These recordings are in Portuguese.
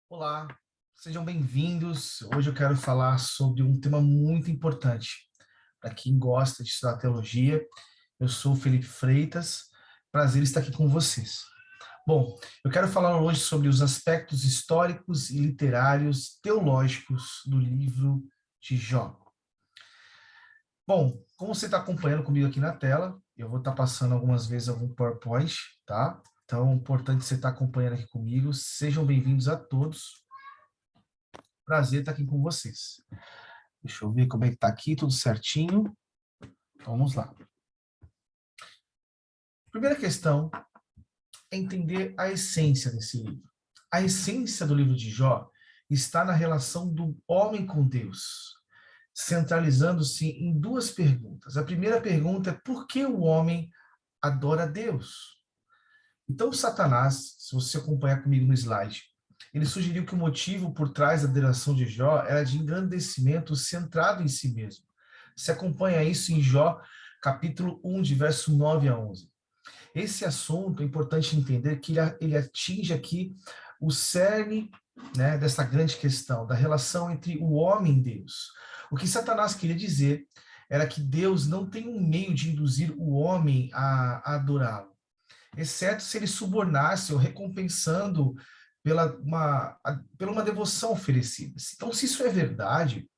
Olá, sejam bem-vindos. Hoje eu quero falar sobre um tema muito importante para quem gosta de estudar teologia. Eu sou o Felipe Freitas, prazer estar aqui com vocês. Bom, eu quero falar hoje sobre os aspectos históricos e literários teológicos do livro de Jó. Bom, como você está acompanhando comigo aqui na tela, eu vou estar passando algumas vezes algum PowerPoint, tá? Então, é importante você estar acompanhando aqui comigo. Sejam bem-vindos a todos. Prazer estar aqui com vocês. Deixa eu ver como é que está aqui, tudo certinho. Vamos lá. Primeira questão é entender a essência desse livro. A essência do livro de Jó está na relação do homem com Deus, centralizando-se em duas perguntas. A primeira pergunta é por que o homem adora a Deus? Então, Satanás, se você acompanhar comigo no slide, ele sugeriu que o motivo por trás da adoração de Jó era de engrandecimento centrado em si mesmo. Você acompanha isso em Jó, capítulo 1, de verso 9 a 11. Esse assunto é importante entender que ele atinge aqui o cerne, né, dessa grande questão, da relação entre o homem e Deus. O que Satanás queria dizer era que Deus não tem um meio de induzir o homem a adorá-lo, exceto se ele subornasse ou recompensando pela uma devoção oferecida. Então, se isso é verdade,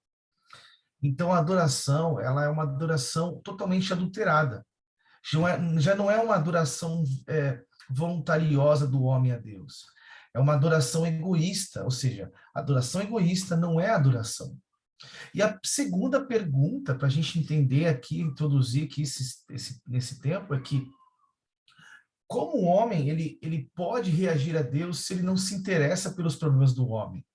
então a adoração, ela é uma adoração totalmente adulterada. Já não é uma adoração voluntariosa do homem a Deus. É uma adoração egoísta, ou seja, adoração egoísta não é adoração. E a segunda pergunta, para a gente entender aqui, introduzir aqui nesse tempo, é que como o homem ele pode reagir a Deus se ele não se interessa pelos problemas do homem?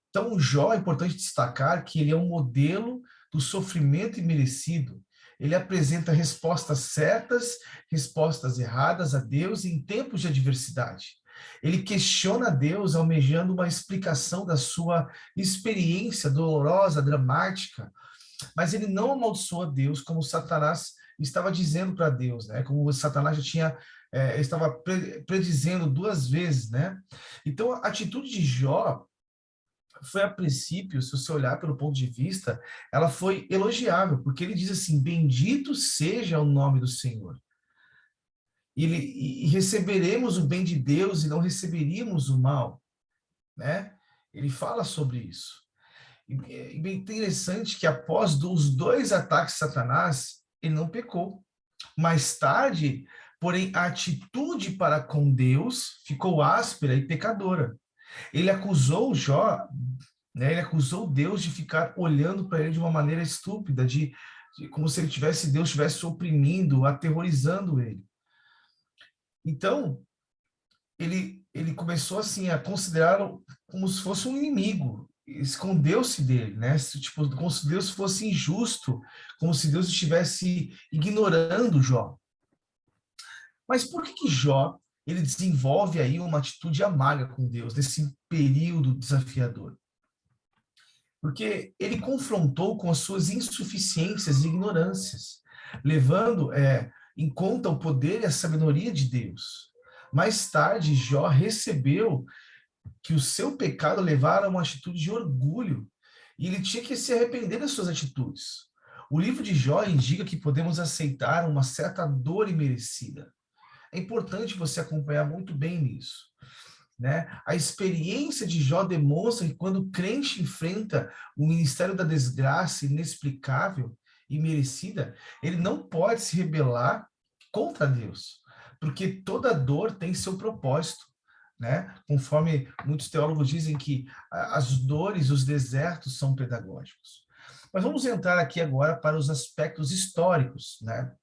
Então, o Jó é importante destacar que ele é um modelo do sofrimento imerecido. Ele apresenta respostas certas, respostas erradas a Deus em tempos de adversidade. Ele questiona Deus almejando uma explicação da sua experiência dolorosa, dramática, mas ele não amaldiçoa Deus como Satanás estava dizendo para Deus, né? Como Satanás já tinha estava predizendo duas vezes, né? Então a atitude de Jó foi a princípio, se você olhar pelo ponto de vista, ela foi elogiável, porque ele diz assim: bendito seja o nome do Senhor. E receberemos o bem de Deus e não receberíamos o mal, né? Ele fala sobre isso. E bem interessante que após os dois ataques de Satanás, ele não pecou. Mais tarde, porém, a atitude para com Deus ficou áspera e pecadora. Ele acusou Jó, né, ele acusou Deus de ficar olhando para ele de uma maneira estúpida, como se Deus estivesse oprimindo, aterrorizando ele. Então, ele começou assim a considerá-lo como se fosse um inimigo, escondeu-se dele, né? Tipo, como se Deus fosse injusto, como se Deus estivesse ignorando Jó. Mas por que Jó ele desenvolve aí uma atitude amarga com Deus nesse período desafiador? Porque ele confrontou com as suas insuficiências e ignorâncias, levando em conta o poder e a sabedoria de Deus. Mais tarde, Jó recebeu que o seu pecado levara a uma atitude de orgulho, e ele tinha que se arrepender das suas atitudes. O livro de Jó indica que podemos aceitar uma certa dor imerecida. É importante você acompanhar muito bem nisso, né? A experiência de Jó demonstra que quando o crente enfrenta o ministério da desgraça inexplicável e merecida, ele não pode se rebelar contra Deus, porque toda dor tem seu propósito, né? Conforme muitos teólogos dizem que as dores, os desertos são pedagógicos. Mas vamos entrar aqui agora para os aspectos históricos, né?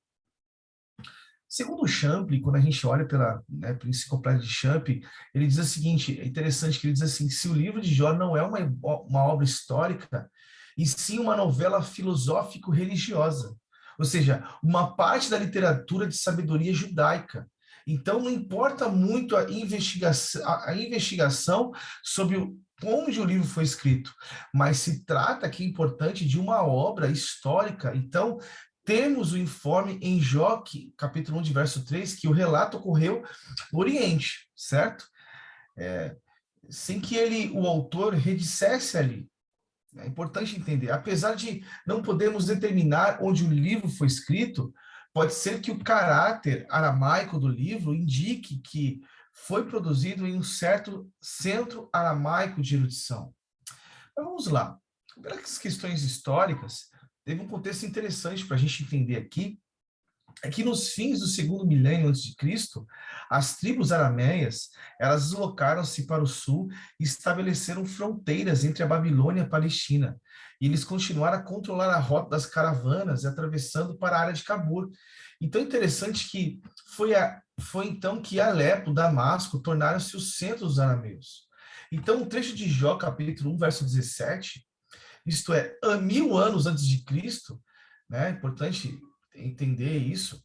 Segundo o Champlin, quando a gente olha pela enciclopédia de Champlin, ele diz o seguinte, é interessante que ele diz assim, se o livro de Jó não é uma obra histórica, e sim uma novela filosófico-religiosa, ou seja, uma parte da literatura de sabedoria judaica. Então, não importa muito a investigação sobre onde o livro foi escrito, mas se trata aqui, importante, de uma obra histórica. Então, temos o informe em Jó, capítulo 1, de verso 3, que o relato ocorreu no Oriente, certo? sem que o autor redissesse ali. É importante entender. Apesar de não podermos determinar onde o livro foi escrito, pode ser que o caráter aramaico do livro indique que foi produzido em um certo centro aramaico de erudição. Mas vamos lá. Pelas questões históricas, teve um contexto interessante para a gente entender aqui, é que nos fins do segundo milênio antes de Cristo, as tribos arameias, elas deslocaram-se para o sul e estabeleceram fronteiras entre a Babilônia e a Palestina. E eles continuaram a controlar a rota das caravanas, atravessando para a área de Cabul. Então é interessante que foi então que Alepo, Damasco, tornaram-se o centro dos arameus. Então o trecho de Jó, capítulo 1, verso 17, isto é, 1000 anos antes de Cristo, né? É importante entender isso.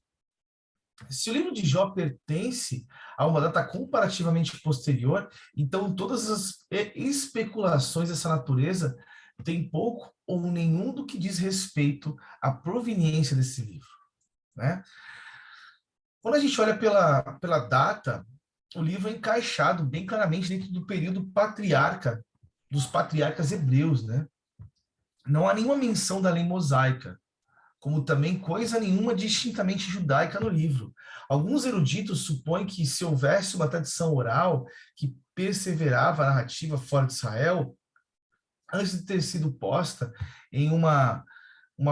Se o livro de Jó pertence a uma data comparativamente posterior, então todas as especulações dessa natureza têm pouco ou nenhum do que diz respeito à proveniência desse livro, né? Quando a gente olha pela data, o livro é encaixado bem claramente dentro do período dos patriarcas hebreus, né? Não há nenhuma menção da lei mosaica, como também coisa nenhuma distintamente judaica no livro. Alguns eruditos supõem que se houvesse uma tradição oral que perseverava a narrativa fora de Israel, antes de ter sido posta em uma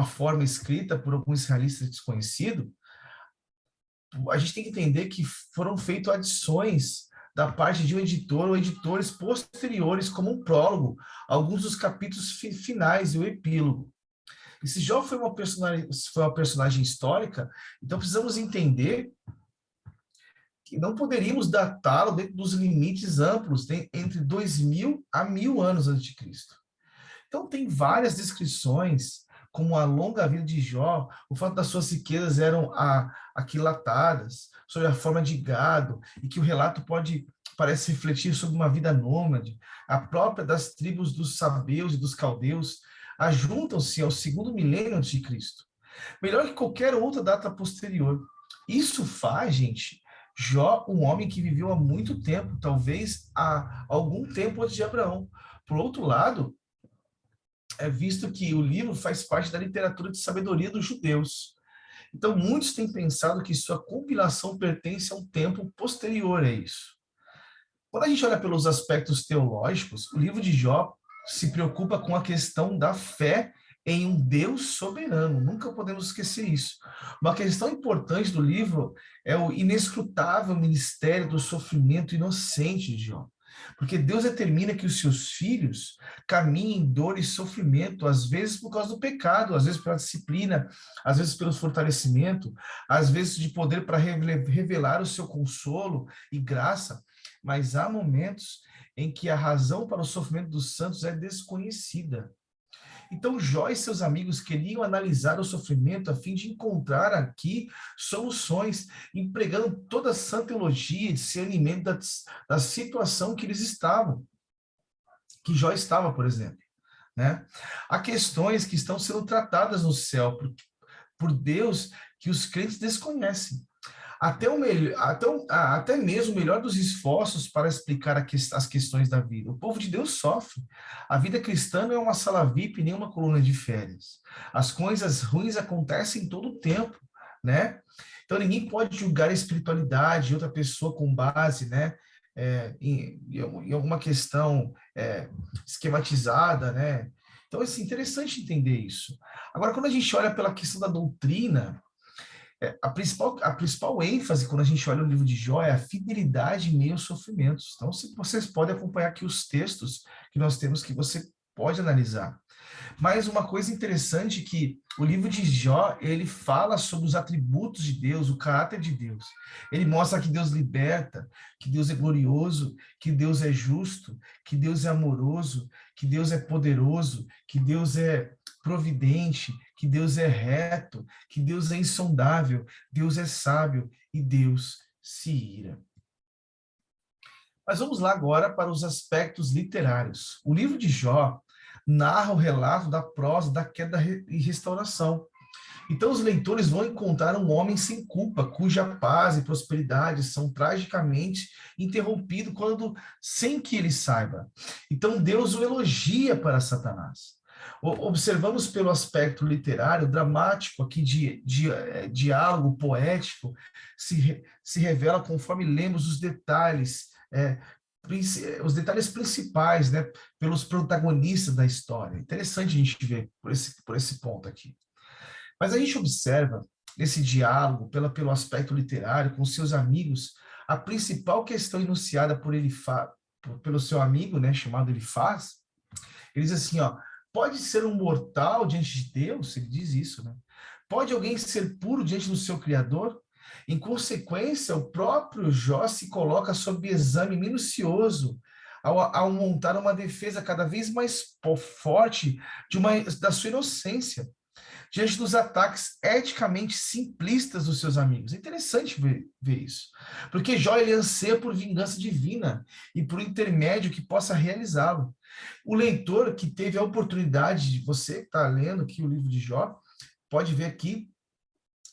forma escrita por algum israelista desconhecido, a gente tem que entender que foram feitas adições da parte de um editor ou editores posteriores, como um prólogo, alguns dos capítulos finais e o epílogo. E se Jó foi uma personagem histórica, então precisamos entender que não poderíamos datá-lo dentro dos limites amplos entre 2000 a 1000 anos antes de Cristo. Então tem várias descrições, como a longa vida de Jó, o fato das suas riquezas eram aquilatadas, sobre a forma de gado, e que o relato parece refletir sobre uma vida nômade, a própria das tribos dos sabeus e dos caldeus, ajuntam-se ao segundo milênio antes de Cristo. Melhor que qualquer outra data posterior. Isso faz, gente, Jó um homem que viveu há muito tempo, talvez há algum tempo antes de Abraão. Por outro lado, é visto que o livro faz parte da literatura de sabedoria dos judeus. Então, muitos têm pensado que sua compilação pertence a um tempo posterior a isso. Quando a gente olha pelos aspectos teológicos, o livro de Jó se preocupa com a questão da fé em um Deus soberano. Nunca podemos esquecer isso. Uma questão importante do livro é o inescrutável ministério do sofrimento inocente de Jó. Porque Deus determina que os seus filhos caminhem em dor e sofrimento, às vezes por causa do pecado, às vezes pela disciplina, às vezes pelo fortalecimento, às vezes de poder para revelar o seu consolo e graça, mas há momentos em que a razão para o sofrimento dos santos é desconhecida. Então, Jó e seus amigos queriam analisar o sofrimento a fim de encontrar aqui soluções, empregando toda a sã teologia e discernimento da situação que eles estavam, que Jó estava, por exemplo. Né? Há questões que estão sendo tratadas no céu por Deus que os crentes desconhecem. Até mesmo o melhor dos esforços para explicar as questões da vida. O povo de Deus sofre. A vida cristã não é uma sala VIP nem uma coluna de férias. As coisas ruins acontecem todo o tempo, né? Então ninguém pode julgar a espiritualidade de outra pessoa com base, né? Em alguma questão esquematizada, né? Então é interessante entender isso. Agora, quando a gente olha pela questão da doutrina, a principal ênfase, quando a gente olha o livro de Jó, é a fidelidade em meio aos sofrimentos. Então, vocês podem acompanhar aqui os textos que nós temos que você pode analisar. Mas uma coisa interessante é que o livro de Jó, ele fala sobre os atributos de Deus, o caráter de Deus. Ele mostra que Deus liberta, que Deus é glorioso, que Deus é justo, que Deus é amoroso, que Deus é poderoso, que Deus é providente, que Deus é reto, que Deus é insondável, Deus é sábio e Deus se ira. Mas vamos lá agora para os aspectos literários. O livro de Jó narra o relato da prosa da queda e restauração. Então, os leitores vão encontrar um homem sem culpa, cuja paz e prosperidade são tragicamente interrompidos quando, sem que ele saiba. Então, Deus o elogia para Satanás. Observamos pelo aspecto literário, dramático aqui de diálogo poético, se revela conforme lemos os detalhes principais, né, pelos protagonistas da história. Interessante a gente ver por esse ponto aqui. Mas a gente observa nesse diálogo, pelo aspecto literário, com seus amigos, a principal questão enunciada pelo seu amigo, né, chamado Elifaz. Ele diz assim, ó, pode ser um mortal diante de Deus? Ele diz isso, né? Pode alguém ser puro diante do seu Criador? Em consequência, o próprio Jó se coloca sob exame minucioso ao montar uma defesa cada vez mais forte da sua inocência, diante dos ataques eticamente simplistas dos seus amigos. É interessante ver isso, porque Jó ele anseia por vingança divina e por intermédio que possa realizá-lo. O leitor que teve a oportunidade de você estar lendo aqui o livro de Jó, pode ver aqui,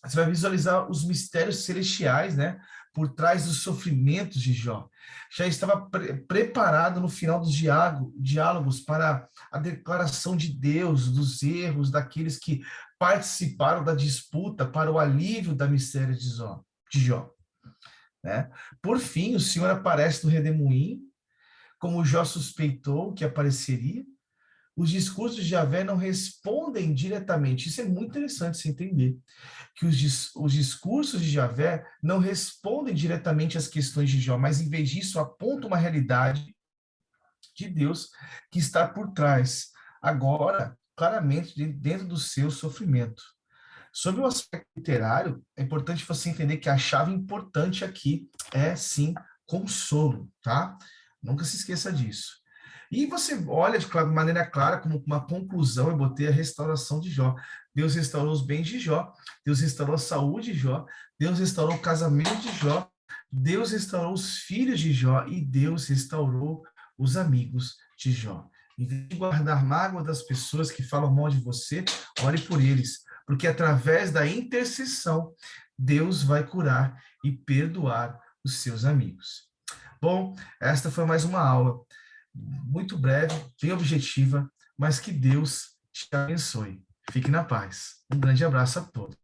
você vai visualizar os mistérios celestiais, né, por trás dos sofrimentos de Jó. Já estava preparado no final dos diálogos para a declaração de Deus, dos erros daqueles que participaram da disputa para o alívio da miséria de Jó, né? Por fim, o Senhor aparece no redemoinho, como Jó suspeitou que apareceria. Os discursos de Javé não respondem diretamente. Isso é muito interessante se entender, que os discursos de Javé não respondem diretamente às questões de Jó, mas em vez disso apontam uma realidade de Deus que está por trás, agora, claramente, dentro do seu sofrimento. Sobre o aspecto literário, é importante você entender que a chave importante aqui é, sim, consolo, tá? Nunca se esqueça disso. E você olha de maneira clara, como uma conclusão, eu botei a restauração de Jó. Deus restaurou os bens de Jó, Deus restaurou a saúde de Jó, Deus restaurou o casamento de Jó, Deus restaurou os filhos de Jó e Deus restaurou os amigos de Jó. Em vez de guardar mágoa das pessoas que falam mal de você, ore por eles, porque através da intercessão, Deus vai curar e perdoar os seus amigos. Bom, esta foi mais uma aula muito breve, bem objetiva, mas que Deus te abençoe. Fique na paz. Um grande abraço a todos.